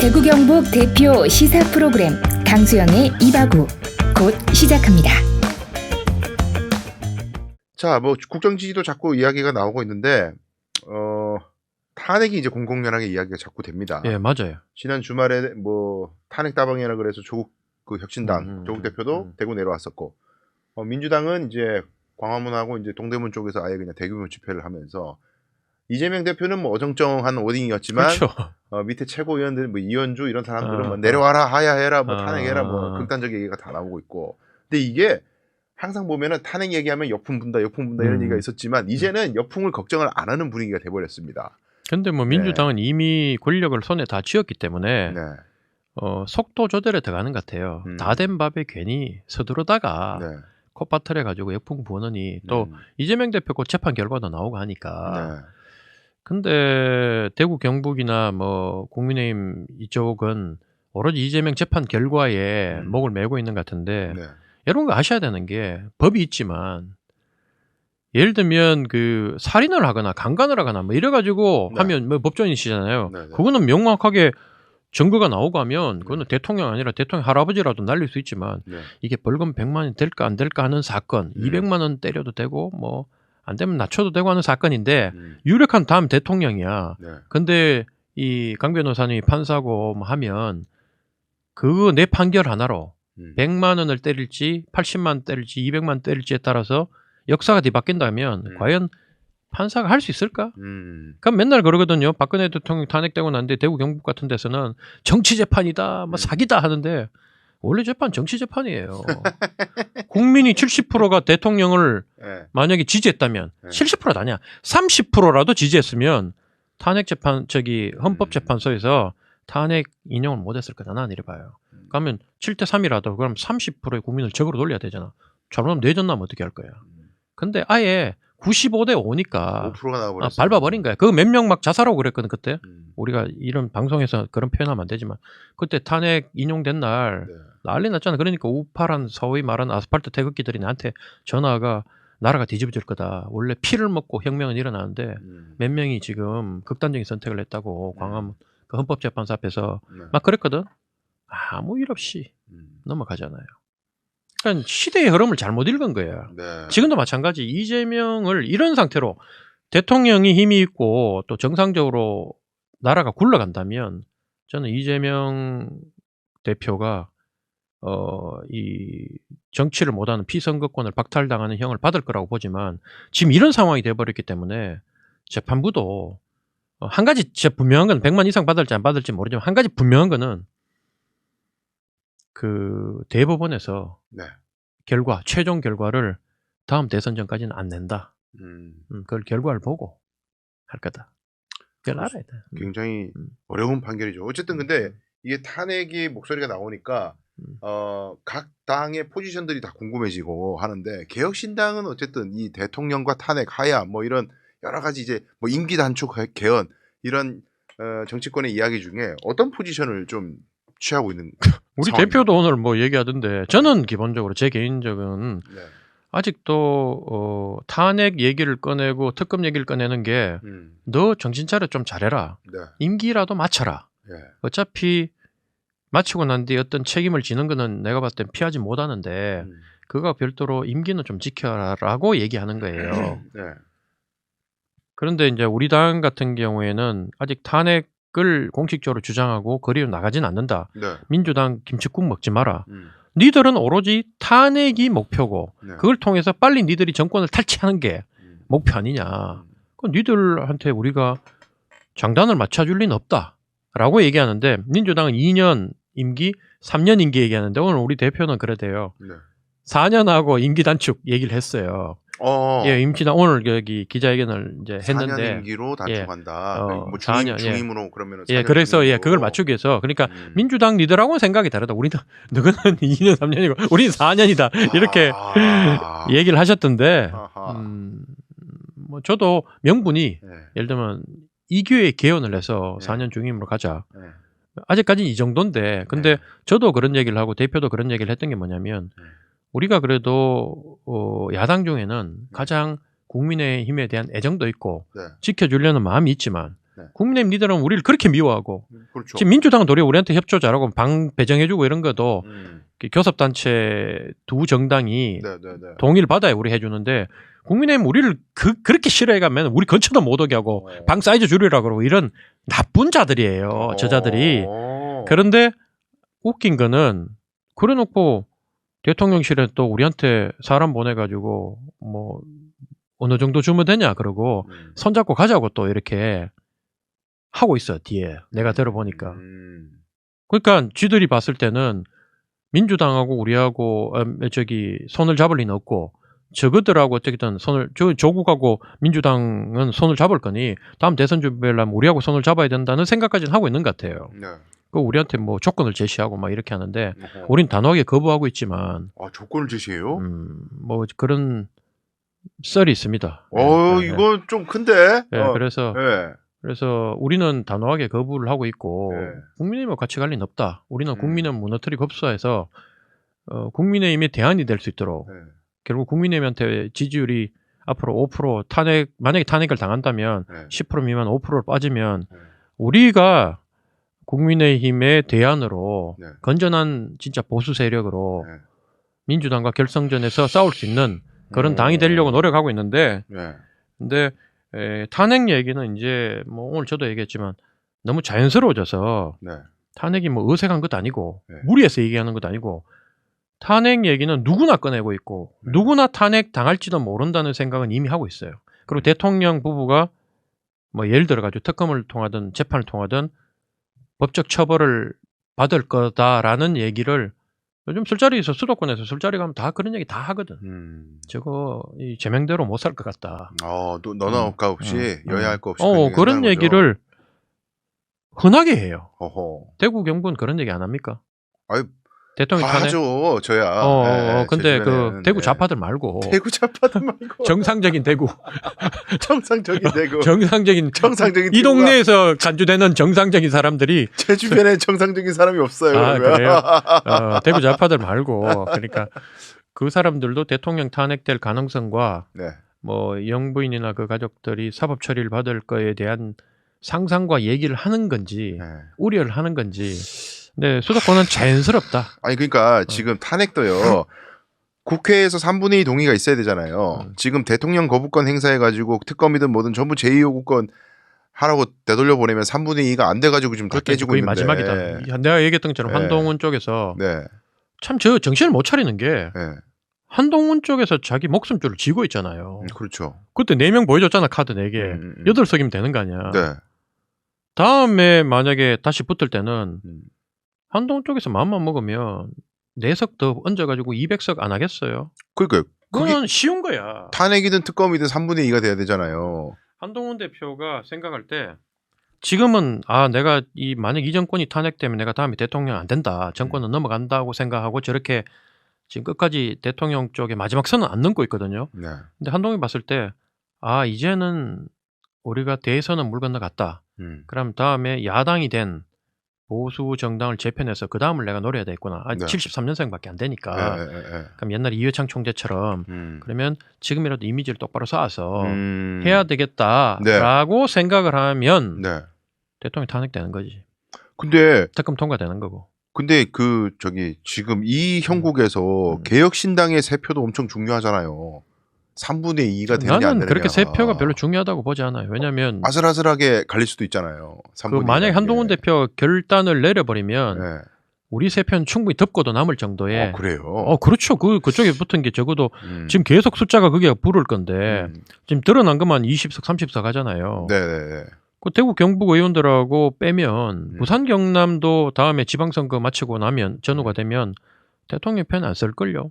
대구 경북 대표 시사 프로그램 강수영의 이바구 곧 시작합니다. 자, 뭐 국정지지도 자꾸 이야기가 나오고 있는데 탄핵이 이제 공공연하게 이야기가 자꾸 됩니다. 예, 맞아요. 지난 주말에 뭐 탄핵 따방이라 그래서 조국 그 혁신당 조국 대표도 대구 내려왔었고 민주당은 이제 광화문하고 이제 동대문 쪽에서 아예 그냥 대규모 집회를 하면서 이재명 대표는 뭐 어정쩡한 워딩이었지만 그렇죠. 밑에 최고위원들 뭐 이현주 이런 사람들은 뭐 내려와라 하야해라 뭐 탄핵해라 뭐 극단적 얘기가 다 나오고 있고 근데 이게 항상 보면은 탄핵 얘기하면 역풍 분다 이런 얘기가 있었지만 이제는 역풍을 걱정을 안 하는 분위기가 돼버렸습니다. 근데 뭐 민주당은 이미 권력을 손에 다 쥐었기 때문에 네. 속도 조절에 들어가는 것 같아요. 다 된 밥에 괜히 서두르다가 네. 콧바틀에 가지고 역풍 부느니 또 이재명 대표 곧 재판 결과도 나오고 하니까. 네. 근데 대구 경북이나 뭐 국민의힘 이쪽은 오로지 이재명 재판 결과에 목을 메고 있는 것 같은데 네. 여러분 아셔야 되는 게 법이 있지만 예를 들면 그 살인을 하거나 강간을 하거나 뭐 이래가지고 네. 하면 뭐 법조인이시잖아요. 네, 네. 그거는 명확하게 증거가 나오고 하면 그거는 대통령 아니라 대통령 할아버지라도 날릴 수 있지만 네. 이게 벌금 100만 원 될까 안 될까 하는 사건 200만 원 때려도 되고 뭐 안 되면 낮춰도 되고 하는 사건인데 유력한 다음 대통령이야. 네. 근데 이 강 변호사님이 판사고 뭐 하면 그거 내 판결 하나로 100만 원을 때릴지 80만 원 때릴지 200만 원 때릴지에 따라서 역사가 뒤바뀐다면 과연 판사가 할 수 있을까? 그럼 맨날 그러거든요. 박근혜 대통령 탄핵되고 난데 대구 경북 같은 데서는 정치 재판이다, 뭐 사기다 하는데 원래 재판 정치 재판이에요. 국민이 70%가 대통령을 네. 만약에 지지했다면 네. 70%도 아니야. 30%라도 지지했으면 탄핵 재판 헌법재판소에서 탄핵 인용을 못했을 거다. 나는 이래 봐요. 그러면 7대 3이라도 그럼 30%의 국민을 적으로 돌려야 되잖아. 저러면 내전 나면 어떻게 할 거야. 근데 아예 95대 5니까 5%가 나와버렸어요. 밟아버린 거야. 그 몇 명 막 자살하고 그랬거든 그때. 우리가 이런 방송에서 그런 표현하면 안 되지만 그때 탄핵 인용된 날 네. 난리 났잖아. 그러니까 우파란 소위 말하는 아스팔트 태극기들이 나한테 전화가 나라가 뒤집어질 거다. 원래 피를 먹고 혁명은 일어나는데 몇 명이 지금 극단적인 선택을 했다고 광화문 그 헌법재판소 앞에서 막 그랬거든. 아무 일 없이 넘어가잖아요. 그러니까 시대의 흐름을 잘못 읽은 거예요. 네. 지금도 마찬가지. 이재명을 이런 상태로 대통령이 힘이 있고 또 정상적으로 나라가 굴러간다면 저는 이재명 대표가 이 정치를 못하는 피선거권을 박탈당하는 형을 받을 거라고 보지만 지금 이런 상황이 돼버렸기 때문에 재판부도 한 가지 진짜 분명한 건 100만 이상 받을지 안 받을지 모르지만 한 가지 분명한 거는 그 대법원에서 네. 최종 결과를 다음 대선 전까지는 안 낸다. 그걸 결과를 보고 할 거다. 그걸 알아야 돼. 굉장히 어려운 판결이죠. 어쨌든 근데 이게 탄핵이 목소리가 나오니까 각 당의 포지션들이 다 궁금해지고 하는데 개혁신당은 어쨌든 이 대통령과 탄핵 하야 뭐 이런 여러 가지 이제 뭐 임기 단축 개헌 이런 정치권의 이야기 중에 어떤 포지션을 좀 취하고 있는 우리 상황입니다. 대표도 오늘 뭐 얘기하던데 저는 기본적으로 제 개인적인 네. 아직도 탄핵 얘기를 꺼내고 특검 얘기를 꺼내는 게 너 정신 차려 좀 잘해라. 네. 임기라도 마쳐라. 네. 어차피 마치고 난 뒤에 어떤 책임을 지는 거는 내가 봤을 땐 피하지 못하는데 그거 별도로 임기는 좀 지켜라라고 얘기하는 거예요. 네. 그런데 이제 우리 당 같은 경우에는 아직 탄핵을 공식적으로 주장하고 거리로 나가진 않는다. 네. 민주당 김치국 먹지 마라. 니들은 오로지 탄핵이 목표고 네. 그걸 통해서 빨리 니들이 정권을 탈취하는 게 목표 아니냐. 그 니들한테 우리가 장단을 맞춰줄 리는 없다라고 얘기하는데 민주당은 2년 임기, 3년 임기 얘기하는데 오늘 우리 대표는 그러대요. 네. 4년하고 임기 단축 얘기를 했어요. 예, 임기단 오늘 여기 기자회견을 이제 4년 했는데 임기로 단축한다. 뭐 4년, 중임으로 그러면 예, 그래서 예, 그걸 맞추기 위해서 그러니까 민주당 니들하고는 생각이 다르다. 우리는 너는 2년 3년이고 우리는 4년이다. 이렇게 얘기를 하셨던데 뭐 저도 명분이 네. 예를 들면 이교회 개헌을 해서 네. 4년 중임으로 가자. 네. 아직까지는 이 정도인데 근데 네. 저도 그런 얘기를 하고 대표도 그런 얘기를 했던 게 뭐냐면 우리가 그래도 야당 중에는 가장 국민의힘에 대한 애정도 있고 네. 지켜주려는 마음이 있지만 네. 국민의힘 리더는 우리를 그렇게 미워하고 그렇죠. 지금 민주당은 도리어 우리한테 협조 잘하고 방 배정해주고 이런 것도 교섭단체 두 정당이 네, 네, 네. 동의를 받아야 우리 해주는데 국민의힘 우리를 그렇게 싫어해가면 우리 근처도 못 오게 하고 방 사이즈 줄이라 그러고 이런 나쁜 자들이에요. 저자들이. 그런데 웃긴 거는 그래놓고 대통령실에 또 우리한테 사람 보내가지고 뭐 어느 정도 주면 되냐 그러고 손잡고 가자고 또 이렇게 하고 있어 뒤에 내가 들어보니까. 그러니까 쥐들이 봤을 때는 민주당하고 우리하고 저기 손을 잡을 리는 없고 저그들하고 어떻게든 손을 조국하고 민주당은 손을 잡을 거니 다음 대선 준비를 하면 우리하고 손을 잡아야 된다는 생각까지는 하고 있는 것 같아요. 네. 그 우리한테 뭐 조건을 제시하고 막 이렇게 하는데 우린 단호하게 거부하고 있지만 조건을 제시해요? 뭐 그런 썰이 있습니다. 이거 좀 큰데. 네, 그래서 네. 그래서 우리는 단호하게 거부를 하고 있고 네. 국민의힘과 같이 갈 리는 없다. 우리는 국민의힘 무너뜨리고 흡수해서 국민의힘이 대안이 될 수 있도록 결국 국민의힘한테 지지율이 앞으로 5% 만약에 탄핵을 당한다면 10% 미만 5%로 빠지면 우리가 국민의힘의 대안으로 건전한 진짜 보수 세력으로 민주당과 결성전에서 싸울 수 있는 그런 당이 되려고 노력하고 있는데 근데 탄핵 얘기는 이제 뭐 오늘 저도 얘기했지만 너무 자연스러워져서 탄핵이 뭐 어색한 것도 아니고 무리해서 얘기하는 것도 아니고 탄핵 얘기는 누구나 꺼내고 있고 누구나 탄핵 당할지도 모른다는 생각은 이미 하고 있어요. 그리고 대통령 부부가 뭐 예를 들어 가지고 특검을 통하든 재판을 통하든 법적 처벌을 받을 거다라는 얘기를 요즘 술자리에서 수도권에서 술자리 가면 다 그런 얘기 다 하거든. 저거 이 제명대로 못 살 것 같다. 너나 없가 없이 여야할 거 없이 그런 얘기를 흔하게 해요. 대구 경북은 그런 얘기 안 합니까? 아유, 대통령 탄핵 하죠, 저야. 근데 그 대구 좌파들 말고 대구 좌파들 말고 정상적인 대구 정상적인 대구 정상적인 정상적인 이 동네에서 간주되는 정상적인 사람들이 제 주변에 정상적인 사람이 없어요. 그래요? 대구 좌파들 말고 그러니까 그 사람들도 대통령 탄핵될 가능성과 뭐 영부인이나 그 가족들이 사법 처리를 받을 거에 대한 상상과 얘기를 하는 건지 우려를 하는 건지. 네, 수도권은 자연스럽다. 아니 그러니까 지금 탄핵도요. 국회에서 3분의 2 동의가 있어야 되잖아요. 지금 대통령 거부권 행사해가지고 특검이든 뭐든 전부 제2요구권 하라고 되돌려 보내면 3분의 2가 안 돼가지고 지금 다 깨지고 거의 있는데. 마지막이다. 내가 얘기했던 것처럼 한동훈 쪽에서 참 저 정신을 못 차리는 게 한동훈 쪽에서 자기 목숨줄을 쥐고 있잖아요. 그렇죠. 그때 4명 보여줬잖아. 카드 4개. 8석이면 되는 거 아니야. 네. 다음에 만약에 다시 붙을 때는 한동훈 쪽에서 마음만 먹으면 4석 더 얹어가지고 200석 안 하겠어요. 그러니까 그건 쉬운 거야. 탄핵이든 특검이든 3분의 2가 돼야 되잖아요. 한동훈 대표가 생각할 때 지금은 내가 만약 이 정권이 탄핵되면 내가 다음에 대통령 안 된다. 정권은 넘어간다고 생각하고 저렇게 지금 끝까지 대통령 쪽에 마지막 선은 안 넘고 있거든요. 근데 한동훈이 봤을 때 이제는 우리가 대선은 물 건너갔다. 그럼 다음에 야당이 된 보수 정당을 재편해서 그 다음을 내가 노려야 되겠구나. 73년생밖에 안 되니까. 그럼 옛날 이회창 총재처럼 그러면 지금이라도 이미지를 똑바로 쌓아서 해야 되겠다라고 생각을 하면 대통령이 탄핵되는 거지. 근데 특검 통과되는 거고. 근데 지금 이 형국에서 개혁신당의 세표도 엄청 중요하잖아요. 3분의 2가 되느냐 안 되느냐. 나는 그렇게 세표가 별로 중요하다고 보지 않아요. 왜냐하면 아슬아슬하게 갈릴 수도 있잖아요. 만약에 한동훈 대표가 결단을 내려버리면 우리 세표는 충분히 덮고도 남을 정도의. 그래요? 그렇죠. 그쪽에 붙은 게 적어도 지금 계속 숫자가 그게 부를 건데 지금 드러난 것만 20석 30석 하잖아요. 네네. 그 대구 경북 의원들하고 빼면 부산 경남도 다음에 지방선거 마치고 나면 전후가 되면 대통령 편 안 쓸걸요.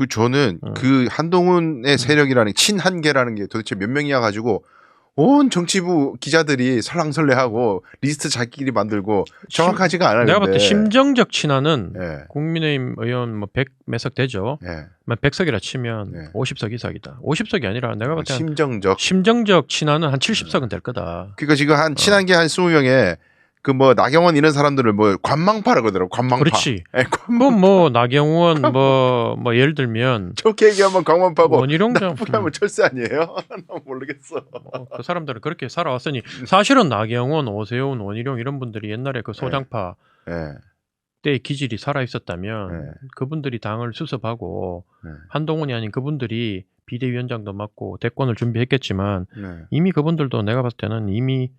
저는 그 한동훈의 세력이라는 친한계라는 게 도대체 몇 명이야 가지고 온 정치부 기자들이 설랑설레하고 리스트 자기끼리 만들고 정확하지가 않아요. 내가 봤을 때 심정적 친화는 국민의힘 의원 뭐 100 몇 석 되죠. 100석이라 치면 50석 이상이다. 50석이 아니라 내가 봤을 때 심정적 친화는 한 70석은 될 거다. 그러니까 지금 한 친한계 한 20명에 그 뭐 나경원 이런 사람들을 뭐 관망파라고 그러더라고. 관망파. 그렇지. 예, 관망. 뭐 나경원 뭐 예를 들면 좋게 얘기하면 관망파고 원희룡장 나쁘게 하면 철새 아니에요? 난 모르겠어. 그 사람들은 그렇게 살아왔으니 사실은 나경원, 오세훈, 원희룡 이런 분들이 옛날에 그 소장파 예. 때의 기질이 살아 있었다면 네. 그분들이 당을 수습하고 네. 한동훈이 아닌 그분들이 비대위원장도 맡고 대권을 준비했겠지만 네. 이미 그분들도 내가 봤을 때는 이미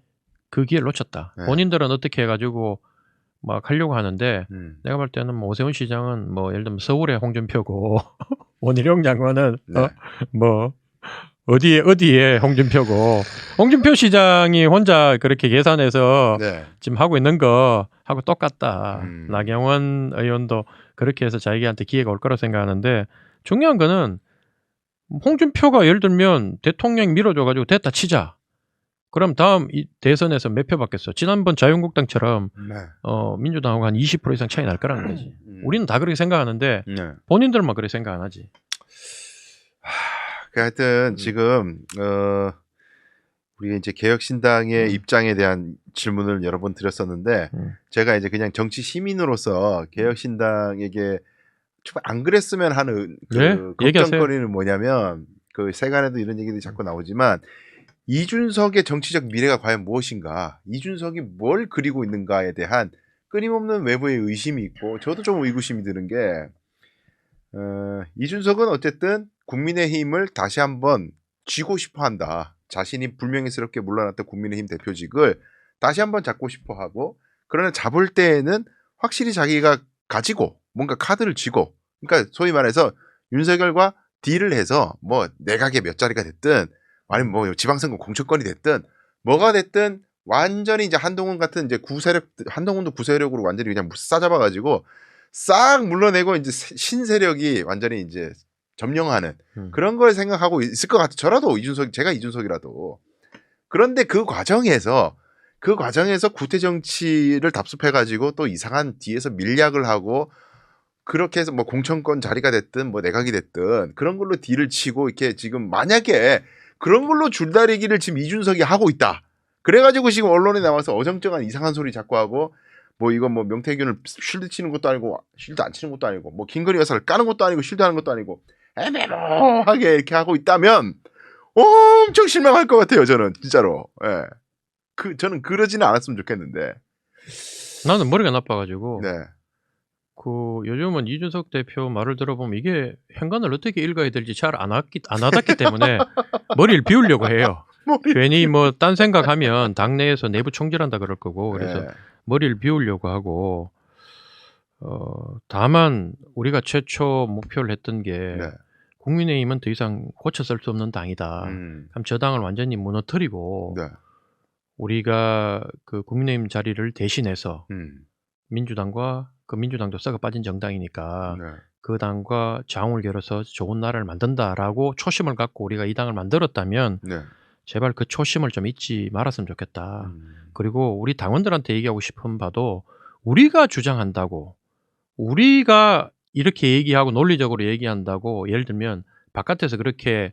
그 기회를 놓쳤다. 네. 본인들은 어떻게 해가지고 막 하려고 하는데 내가 볼 때는 뭐 오세훈 시장은 뭐 예를 들면 서울의 홍준표고 원희룡 장관은 네. 뭐 어디에 홍준표고 홍준표 시장이 혼자 그렇게 계산해서 네. 지금 하고 있는 거 하고 똑같다. 음. 나경원 의원도 그렇게 해서 자기한테 기회가 올 거라 생각하는데 중요한 거는 홍준표가 예를 들면 대통령 밀어줘가지고 됐다 치자. 그럼 다음 이 대선에서 몇 표 받겠어? 지난번 자유한국당처럼 네. 민주당하고 한 20% 이상 차이 날 거라는 거지. 우리는 다 그렇게 생각하는데 네. 본인들만 그렇게 생각 안 하지. 하여튼 지금 우리가 이제 개혁신당의 입장에 대한 질문을 여러 번 드렸었는데 제가 이제 그냥 정치 시민으로서 개혁신당에게 좀 안 그랬으면 하는 그 네? 걱정거리는 뭐냐면 그 세간에도 이런 얘기들이 자꾸 나오지만 이준석의 정치적 미래가 과연 무엇인가, 이준석이 뭘 그리고 있는가에 대한 끊임없는 외부의 의심이 있고 저도 좀 의구심이 드는 게 이준석은 어쨌든 국민의힘을 다시 한번 쥐고 싶어한다. 자신이 불명예스럽게 물러났던 국민의힘 대표직을 다시 한번 잡고 싶어하고, 그러나 잡을 때에는 확실히 자기가 가지고 뭔가 카드를 쥐고, 그러니까 소위 말해서 윤석열과 딜을 해서 뭐 내각에 몇 자리가 됐든 아니면 뭐 지방선거 공천권이 됐든 뭐가 됐든 완전히 이제 한동훈 같은 이제 구세력, 한동훈도 구세력으로 완전히 그냥 싸잡아가지고 싹 물러내고 이제 신세력이 완전히 이제 점령하는 그런 걸 생각하고 있을 것 같아. 저라도 제가 이준석이라도. 그런데 그 과정에서 구태 정치를 답습해가지고 또 이상한 뒤에서 밀약을 하고 그렇게 해서 뭐 공천권 자리가 됐든 뭐 내각이 됐든 그런 걸로 딜을 치고 이렇게 지금 만약에 그런 걸로 줄다리기를 지금 이준석이 하고 있다. 그래가지고 지금 언론에 나와서 어정쩡한 이상한 소리 자꾸 하고 뭐 이거 뭐 명태균을 쉴드 치는 것도 아니고 쉴드 안 치는 것도 아니고 뭐 김건희 여사를 까는 것도 아니고 쉴드 하는 것도 아니고 애매모호하게 이렇게 하고 있다면 엄청 실망할 것 같아요. 저는 진짜로. 예. 저는 그러지는 않았으면 좋겠는데. 나는 머리가 나빠가지고 네. 요즘은 이준석 대표 말을 들어보면 이게 행간을 어떻게 읽어야 될지 잘 안 와닿기 때문에 머리를 비우려고 해요. 괜히 뭐 딴 생각하면 당내에서 내부 총질한다 그럴 거고 그래서 네. 머리를 비우려고 하고 다만 우리가 최초 목표를 했던 게 네. 국민의힘은 더 이상 고쳐 쓸 수 없는 당이다. 그럼 저 당을 완전히 무너뜨리고 네. 우리가 그 국민의힘 자리를 대신해서 민주당과 그 민주당도 썩어 빠진 정당이니까 네. 그 당과 장을 겨뤄서 좋은 나라를 만든다라고 초심을 갖고 우리가 이 당을 만들었다면 네. 제발 그 초심을 좀 잊지 말았으면 좋겠다. 그리고 우리 당원들한테 얘기하고 싶은 바도 우리가 주장한다고 우리가 이렇게 얘기하고 논리적으로 얘기한다고 예를 들면 바깥에서 그렇게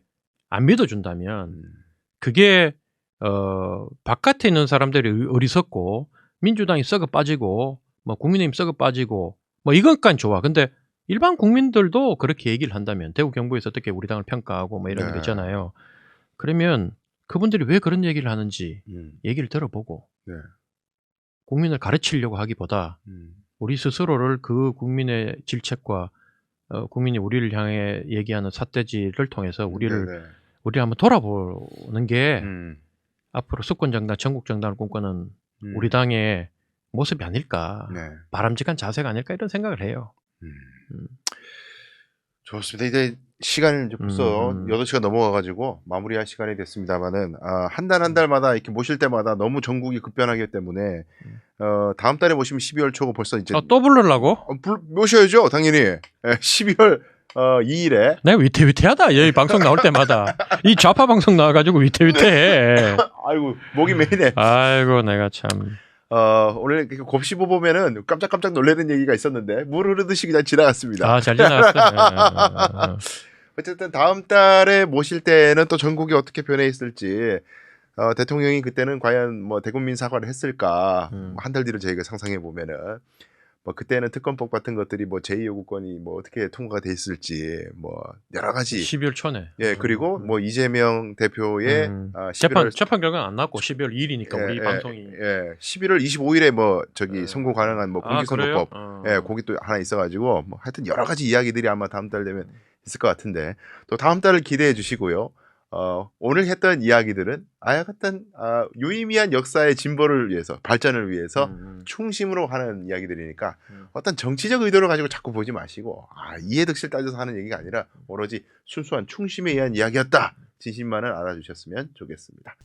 안 믿어준다면 그게 바깥에 있는 사람들이 어리석고 민주당이 썩어 빠지고 뭐 국민의힘 썩어 빠지고 뭐 이것까지 좋아. 근데 일반 국민들도 그렇게 얘기를 한다면 대구 경북에서 어떻게 우리 당을 평가하고 뭐 이런 거 있잖아요. 그러면 그분들이 왜 그런 얘기를 하는지 얘기를 들어보고 네. 국민을 가르치려고 하기보다 우리 스스로를 그 국민의 질책과 국민이 우리를 향해 얘기하는 삿대질을 통해서 우리 한번 돌아보는 게 앞으로 수권정당, 전국정당을 꿈꾸는 우리 당의 모습이 아닐까. 네. 바람직한 자세가 아닐까 이런 생각을 해요. 좋습니다. 이제 시간이 이제 벌써 8시가 넘어가가지고 마무리할 시간이 됐습니다만은 한 달 한 달마다 이렇게 모실 때마다 너무 전국이 급변하기 때문에 다음 달에 모시면 12월 초고 벌써 이제 또 부르려고? 모셔야죠 당연히. 12월 2일에 내가 위태위태하다. 여기 방송 나올 때마다 이 좌파 방송 나와가지고 위태위태해. 아이고 목이 메이네. 아이고 내가 참. 오늘 곱씹어 보면은 깜짝깜짝 놀라는 얘기가 있었는데 물 흐르듯이 그냥 지나갔습니다. 잘 지나갔어. 어쨌든 다음 달에 모실 때는 또 전국이 어떻게 변해 있을지 대통령이 그때는 과연 뭐 대국민 사과를 했을까? 음. 한 달 뒤를 저희가 상상해 보면은 뭐 그때는 특검법 같은 것들이 뭐 제2요구권이 뭐 어떻게 통과가 돼 있을지 뭐 여러 가지 12월 초네. 예 그리고 뭐 이재명 대표의 11월 재판 결과는 안 났고 12월 2일이니까 우리 방송이 11월 25일에 뭐 저기 예. 선고 가능한 뭐 그래요? 공직선거법 예 거기 또 하나 있어가지고 뭐 하여튼 여러 가지 이야기들이 아마 다음 달 되면 있을 것 같은데 또 다음 달을 기대해 주시고요. 오늘 했던 이야기들은 같은 유의미한 역사의 진보를 위해서 발전을 위해서 충심으로 하는 이야기들이니까 어떤 정치적 의도를 가지고 자꾸 보지 마시고 이해득실 따져서 하는 얘기가 아니라 오로지 순수한 충심에 의한 이야기였다. 진심만을 알아주셨으면 좋겠습니다.